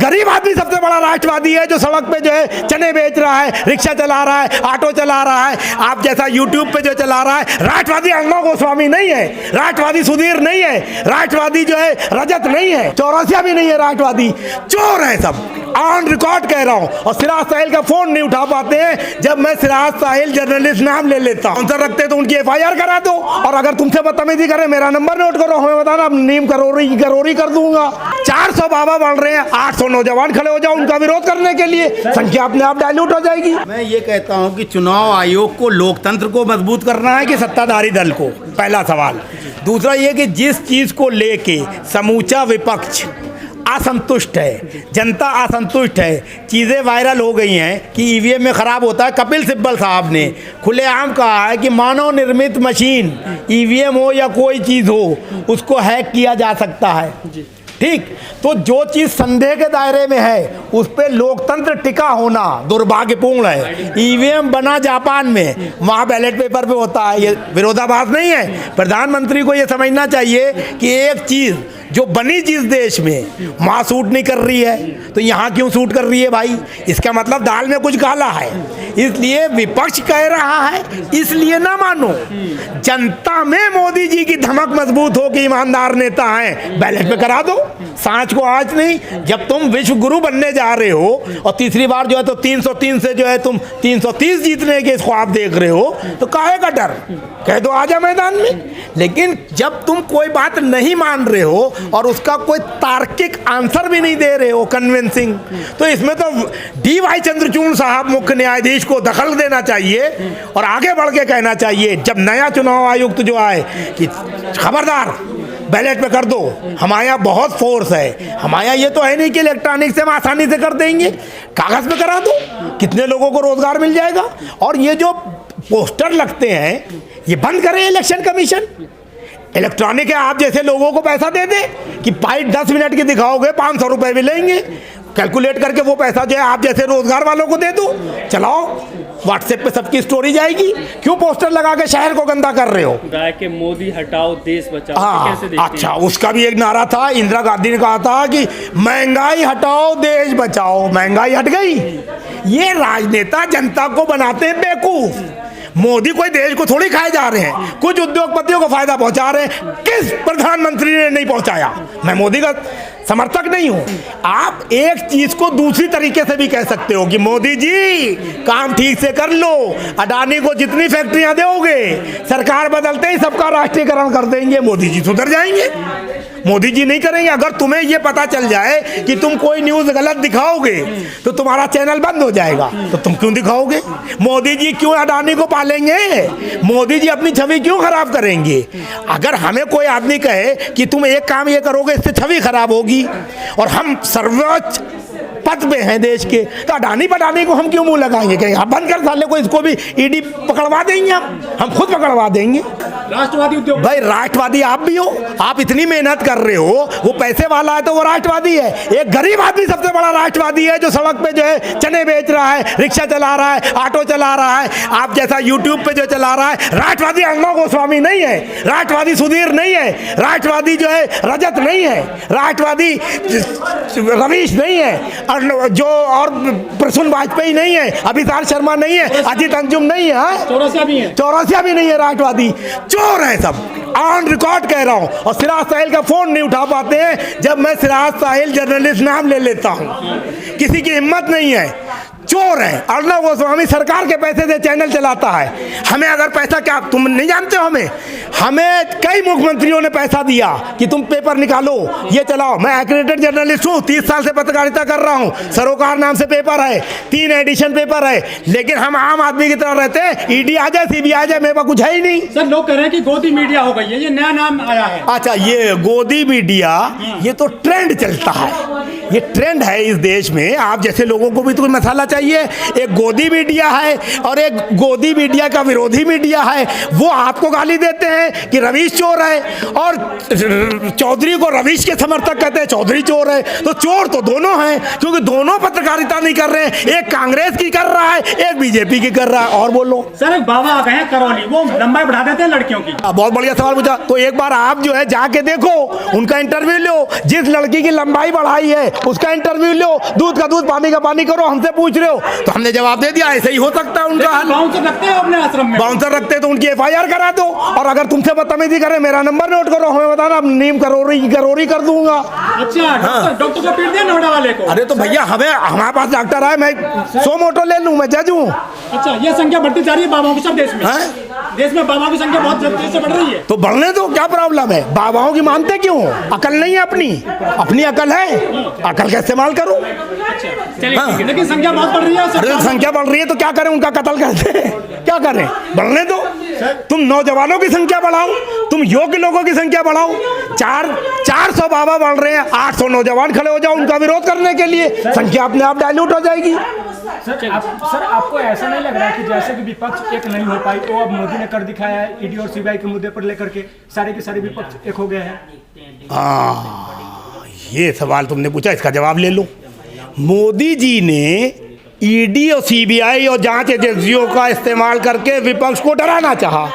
गरीब आदमी सबसे बड़ा राष्ट्रवादी है, जो सड़क पे जो है चने बेच रहा है, रिक्शा चला रहा है, ऑटो चला रहा है, आप जैसा यूट्यूब पे जो चला रहा है। राष्ट्रवादी अर्णव गोस्वामी नहीं है, राष्ट्रवादी सुधीर नहीं है, राष्ट्रवादी जो है रजत नहीं है, चौरसिया भी नहीं है। राष्ट्रवादी चोर है सब, ऑन रिकॉर्ड कह रहा हूं। और सिराज साहिल का फोन नहीं उठा पाते हैं जब मैं सिराज साहिल जर्नलिस्ट नाम ले लेता हूं। आंसर रखते तो उनकी एफआईआर करा दो, और अगर तुमसे बदतमीजी करे मेरा नंबर नोट करो, हमें बताना, नीम करोरी कर दूंगा। 400 बाबा बढ़ रहे हैं, 800 नौजवान खड़े हो जाओ उनका विरोध करने के लिए, संख्या अपने आप डाइल्यूट हो जाएगी। मैं ये कहता हूं कि चुनाव आयोग को लोकतंत्र को मजबूत करना है कि सत्ताधारी दल को, पहला सवाल। दूसरा ये कि जिस चीज को लेके समूचा विपक्ष असंतुष्ट है, जनता असंतुष्ट है, चीज़ें वायरल हो गई हैं कि ईवीएम में ख़राब होता है। कपिल सिब्बल साहब ने खुलेआम कहा है कि मानव निर्मित मशीन ईवीएम हो या कोई चीज़ हो, उसको हैक किया जा सकता है। ठीक, तो जो चीज़ संदेह के दायरे में है उस पर लोकतंत्र टिका होना दुर्भाग्यपूर्ण है। ईवीएम बना जापान में, वहाँ बैलेट पेपर पे होता है, ये विरोधाभास नहीं है। प्रधानमंत्री को ये समझना चाहिए कि एक चीज़ जो बनी जिस देश में वहाँ सूट नहीं कर रही है तो यहाँ क्यों सूट कर रही है भाई? इसका मतलब दाल में कुछ काला है। इसलिए विपक्ष कह रहा है, इसलिए ना मानो। जनता में मोदी जी की धमक मजबूत हो कि ईमानदार नेता हैं, बैलेट पे करा दो। सांच को आज नहीं, जब तुम विश्व गुरु बनने जा रहे हो और तीसरी बार जो है तो 303 से जो है तुम 330 जीतने के ख्वाब देख रहे हो, तो काहे का डर? कह दो आजा मैदान में। लेकिन जब तुम कोई बात नहीं मान रहे हो और उसका कोई तार्किक आंसर भी नहीं दे रहे हो कन्विंसिंग, तो इसमें तो डी.वाई. चंद्रचूड़ साहब मुख्य न्यायाधीश को दखल देना चाहिए और आगे बढ़ के कहना चाहिए, जब नया चुनाव आयुक्त जो आए, कि खबरदार बैलेट पे कर दो। हमारे यहाँ बहुत फोर्स है, हमारे यहाँ ये तो है नहीं कि इलेक्ट्रॉनिक से हम आसानी से कर देंगे, कागज़ पे करा दो, कितने लोगों को रोजगार मिल जाएगा। और ये जो पोस्टर लगते हैं ये बंद करें इलेक्शन कमीशन। इलेक्ट्रॉनिक है, आप जैसे लोगों को पैसा दे दे कि फाइट 10 मिनट की दिखाओगे 500 रुपये भी लेंगे, कैलकुलेट करके वो पैसा जो है आप जैसे रोजगार वालों को दे दो, चलाओ, व्हाट्सएप पे सबकी स्टोरी जाएगी। क्यों पोस्टर लगा के शहर को गंदा कर रहे हो? गाय के मोदी हटाओ देश बचाओ, हाँ, कैसे देखते हैं? अच्छा, उसका भी एक नारा था, इंदिरा गांधी ने कहा था कि महंगाई हटाओ देश बचाओ। महंगाई हट गई। ये राजनेता जनता को बनाते हैं बेवकूफ। मोदी कोई देश को थोड़ी खाए जा रहे हैं, कुछ उद्योगपतियों को फायदा पहुंचा रहे हैं। किस प्रधानमंत्री ने नहीं पहुंचाया? मैं मोदी का समर्थक नहीं हूं। आप एक चीज को दूसरी तरीके से भी कह सकते हो कि मोदी जी काम ठीक से कर लो, अडानी को जितनी फैक्ट्रियां दोगे सरकार बदलते ही सबका राष्ट्रीयकरण कर देंगे, मोदी जी सुधर जाएंगे। मोदी जी नहीं करेंगे। अगर तुम्हें ये पता चल जाए कि तुम कोई न्यूज़ गलत दिखाओगे तो तुम्हारा चैनल बंद हो जाएगा, तो तुम क्यों दिखाओगे? मोदी जी क्यों अडानी को पालेंगे? मोदी जी अपनी छवि क्यों खराब करेंगे? अगर हमें कोई आदमी कहे कि तुम एक काम ये करोगे इससे छवि खराब होगी और हम सर्वोच्च पद पे हैं देश के, तो अडानी पटानी को हम क्यों मुंह लगाएंगे? कहेंगे आप बंद कर साले को, इसको भी ईडी पकड़वा देंगे, हम खुद पकड़वा देंगे। राष्ट्रवादी उद्योग भाई राष्ट्रवादी आप भी हो, आप इतनी मेहनत कर रहे हो, वो पैसे वाला है तो वो राष्ट्रवादी है। एक गरीब आदमी सबसे बड़ा राष्ट्रवादी है, जो सड़क पे जो है चने बेच रहा है, रिक्शा चला रहा है, ऑटो चला रहा है, आप जैसा यूट्यूब पे जो चला रहा है। राष्ट्रवादी अर्णव गोस्वामी नहीं है, राष्ट्रवादी सुधीर नहीं है, राष्ट्रवादी जो है रजत नहीं है, राष्ट्रवादी रवीश नहीं है, जो और प्रसून वाजपेयी नहीं है, अभितार शर्मा नहीं है, अजीत अंजुम नहीं है, चौरसिया भी नहीं है। राष्ट्रवादी चोर है सब, ऑन रिकॉर्ड कह रहा हूं। और सिराज साहिल का फोन नहीं उठा पाते हैं जब मैं सिराज साहिल जर्नलिस्ट नाम ले लेता हूं। किसी की हिम्मत नहीं है, चोर है। अर्णव गोस्वामी सरकार के पैसे से चैनल चलाता है। हमें अगर पैसा, क्या तुम नहीं जानते हो? हमें कई मुख्यमंत्रियों ने पैसा दिया कि तुम पेपर निकालो, ये चलाओ। मैं एक्रेडिटेड जर्नलिस्ट हूँ, 30 साल से पत्रकारिता कर रहा हूँ, सरोकार नाम से पेपर है, 3 एडिशन पेपर है, लेकिन हम आम आदमी की तरह रहते हैं। ईडी आ जाए, सीबीआई आ जाए, मेरे पास कुछ है ही नहीं। सर लोग कह रहे हैं कि गोदी मीडिया हो गई है, ये नया नाम आया है। अच्छा, ये गोदी मीडिया, ये तो ट्रेंड चलता है, ये ट्रेंड है इस देश में। आप जैसे लोगों को भी तो मसाला चाहिए चाहिए। एक गोदी मीडिया है और एक गोदी मीडिया का विरोधी मीडिया है, वो आपको गाली देते हैं कि रवीश चोर है, और चौधरी को रवीश के समर्थक कहते हैं चौधरी चोर है। तो चोर तो दोनों हैं, क्योंकि दोनों पत्रकारिता नहीं कर रहे हैं, एक कांग्रेस की कर रहा है, एक बीजेपी की कर रहा है। और बोलो सर, एक बाबा आ गए हैं करौली, वो लंबाई बढ़ा देते हैं लड़कियों की। बहुत बढ़िया सवाल पूछा। तो एक बार आप जो है जाके देखो, उनका इंटरव्यू लो, जिस लड़की की लंबाई बढ़ाई है उसका इंटरव्यू लो, दूध का दूध पानी का पानी करो, हमसे पूछ रहे हो। तो हमने जवाब दे दिया, ऐसे ही हो सकता है उनका हाल। बाउंसर रखते हैं अपने आश्रम में, बाउंसर रखते हैं तो उनकी FIR करा दो, और अगर तुमसे बदतमीजी करे मेरा नंबर नोट करो, हमें बताना, नीम करोरी कर दूंगा। अच्छा, डॉक्टर को पीट दिया नोएडा वाले को। अरे तो भैया हमारे पास डॉक्टर है, मैं 100 मोटो ले लूं, मैं जज हूँ। अच्छा, ये संख्या बढ़ती जा रही है बाबाओं की सब देश में। देश में बाबाओं की संख्या बहुत तेजी से बढ़ रही है। तो बढ़ने दो, क्या प्रॉब्लम है? बाबाओं की मानते क्यों? अकल नहीं है अपनी अकल है, अकल का इस्तेमाल करो। चलिए, लेकिन संख्या बहुत बढ़ रही है। अरे संख्या बढ़ रही है तो क्या करें, उनका कत्ल करते हैं, क्या करें? बढ़ने दो। तुम नौजवानों की संख्या बढ़ाओ, तुम योग्य लोगों की संख्या बढ़ाओ। 400 बाबा बढ़ रहे हैं, 800 नौजवान खड़े हो जाओ उनका विरोध करने के लिए, संख्या अपने आप डाइल्यूट हो जाएगी। सर आपको ऐसा नहीं लग रहा है कि जैसे कि विपक्ष एक नहीं हो पाई, तो अब मोदी ने कर दिखाया है, ईडी और CBI के मुद्दे पर लेकर के सारे के सारे विपक्ष एक हो गए हैं? ये सवाल तुमने पूछा, इसका जवाब ले लो। मोदी जी ने ईडी और CBI और जांच एजेंसियों का इस्तेमाल करके विपक्ष को डराना चाहा,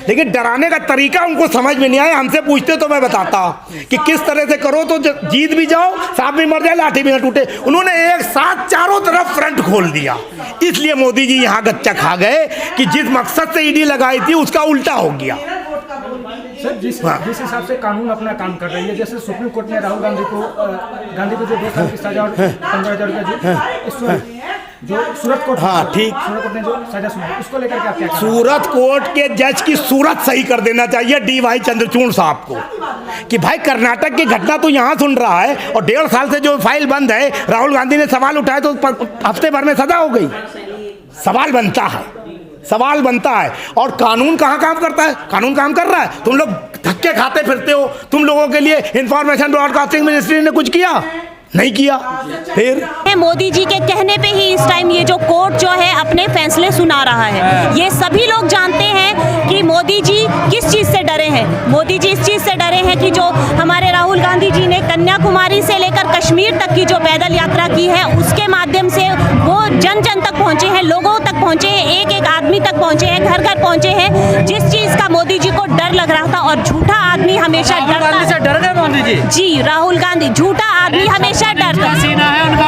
लेकिन डराने का तरीका उनको समझ में नहीं आया। हमसे पूछते तो मैं बताता कि किस तरह से करो तो जीत भी जाओ, सांप भी मर जाए, लाठी भी न टूटे। उन्होंने एक साथ चारों तरफ फ्रंट खोल दिया, इसलिए मोदी जी यहाँ गच्चा खा गए कि जिस मकसद से ईडी लगाई थी उसका उल्टा हो गया। सर, जिस हिसाब से कानून अपना काम कर रही है, जैसे सुप्रीम कोर्ट ने राहुल गांधी को जो 2 साल की सजा और 15,000 रुपये जो सूरत कोर्ट, ठीक, सूरत कोर्ट ने जो सजा सुनाई, उसको लेकर के आप क्या? सूरत कोर्ट के जज की सूरत सही कर देना चाहिए DY चंद्रचूड़ साहब को, कि भाई कर्नाटक की घटना तो यहाँ सुन रहा है और 1.5 साल से जो फाइल बंद है, राहुल गांधी ने सवाल उठाए तो हफ्ते भर में सजा हो गई। सवाल बनता है। और कानून कहाँ काम करता है? कानून काम कर रहा है, तुम लोग धक्के खाते फिरते हो। तुम लोगों के लिए इंफॉर्मेशन ब्रॉडकास्टिंग मिनिस्ट्री ने कुछ किया? नहीं किया। फिर मोदी जी के कहने पे ही इस टाइम ये जो कोर्ट जो है अपने फैसले सुना रहा है। ये सभी लोग जानते हैं कि मोदी जी किस चीज़ से डरे हैं। मोदी जी इस चीज़ से डरे हैं कि जो हमारे राहुल गांधी जी ने कन्याकुमारी से लेकर कश्मीर तक की जो पैदल यात्रा की है, उसके माध्यम से वो जन जन तक पहुँचे हैं, लोगों तक पहुँचे हैं, एक एक आदमी तक पहुँचे हैं, घर घर पहुँचे हैं। जिस चीज़ का मोदी जी को डर लग रहा था, और झूठा आदमी हमेशा डर गए मोदी जी, राहुल गांधी झूठा आदमी हमेशा डरता है।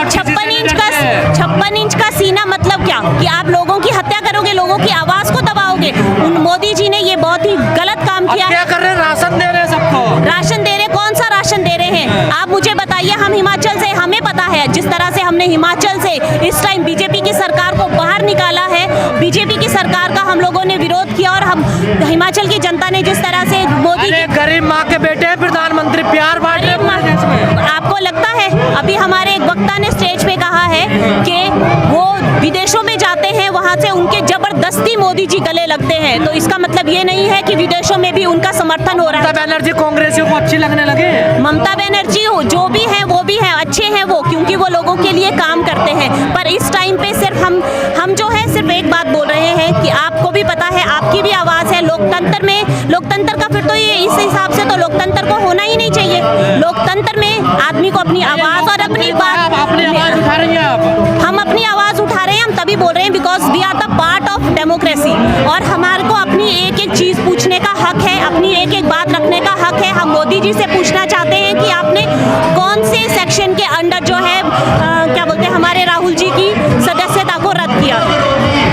56 इंच का सीना मतलब क्या? कि आप लोगों की हत्या करोगे, लोगों की आवाज को दबाओगे। मोदी जी ने ये बहुत ही गलत काम किया। क्या कर रहे हैं? राशन दे रहे हैं सबको। राशन दे रहे? कौन सा राशन दे रहे हैं? आप मुझे बताइए। हम हिमाचल से, हमें पता है जिस तरह से हमने हिमाचल से इस टाइम बीजेपी की सरकार को बाहर निकाला है, बीजेपी की सरकार का हम लोगों ने विरोध किया, और हम हिमाचल की जनता ने जिस तरह से मोदी गरीब माँ के बेटे हैं प्रधानमंत्री, प्यार बांट रहे हैं। आपको लगता है? अभी हमारे एक वक्ता ने स्टेज पे कहा है कि वो विदेशों में जाते हैं, वहां से उनके जबरदस्ती मोदी जी गले लगते हैं। तो इसका मतलब ये नहीं है कि विदेशों में भी उनका समर्थन हो रहा है। ममता बनर्जी कांग्रेसियों को अच्छी लगने लगे। ममता बनर्जी जो भी है वो भी है, अच्छे हैं वो, क्योंकि वो लोगों के लिए काम करते हैं। पर इस टाइम पे सिर्फ हम जो है सिर्फ एक बात बोल रहे हैं कि आपको भी पता है, आपकी भी आवाज है लोकतंत्र में। लोकतंत्र का फिर तो ये इस हिसाब से तो लोकतंत्र को होना ही नहीं चाहिए। लोकतंत्र में आदमी को अपनी आवाज और अपनी बात, अपनी आवाज उठा रही हैं आप। हम अपनी आवाज उठा रहे हैं, हम तभी बोल रहे हैं because we are the part of democracy, और हमारे को अपनी एक एक चीज पूछने का हक है, अपनी एक एक बात रखने का हक है। हम मोदी जी से पूछना चाहते हैं कि आपने कौन से सेक्शन के अंडर जो है क्या बोलते हैं हमारे राहुल जी की सदस्यता को रद्द किया?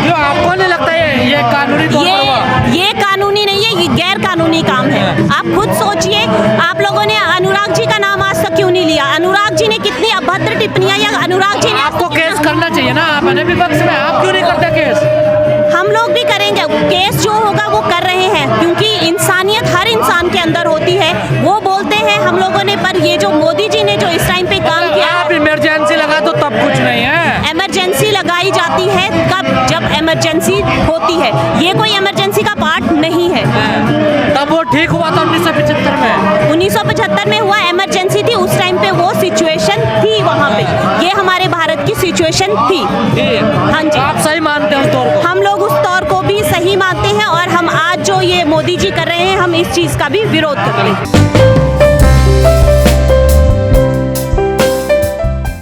जो आपको नहीं लगता है ये कानूनी तौर पर हुआ? ये कानूनी नहीं है, ये गैर कानूनी काम है। आप खुद सोचिए, आप लोगों ने अनुराग जी का नाम आज तक क्यों नहीं लिया? अनुराग जी ने कितनी अभद्र टिप्पणियां, या अनुराग जी ने आपको केस करना चाहिए ना, आप विपक्ष में, आप क्यों नहीं करते केस? हम लोग भी करेंगे केस, जो होगा वो कर रहे हैं, क्योंकि इंसानियत हर इंसान के अंदर होती है। वो बोलते हैं हम लोगों ने, पर ये जो मोदी जी ने जो इस टाइम पे काम किया, आप इमरजेंसी लगा तो तब कुछ नहीं है। इमरजेंसी लगाई जाती है कब? जब इमरजेंसी होती है। ये कोई इमरजेंसी का पार्ट नहीं है। तब वो ठीक हुआ था 1975 में। 1975 में हुआ, इमरजेंसी थी उस टाइम पे, वो सिचुएशन थी वहाँ पे। ये हमारे भारत की सिचुएशन मैनिपुलेशन थी। हाँ जी, आप सही मानते हैं उस तौर को? हम लोग उस तौर को भी सही मानते हैं और हम आज जो ये मोदी जी कर रहे हैं हम इस चीज़ का भी विरोध करते हैं।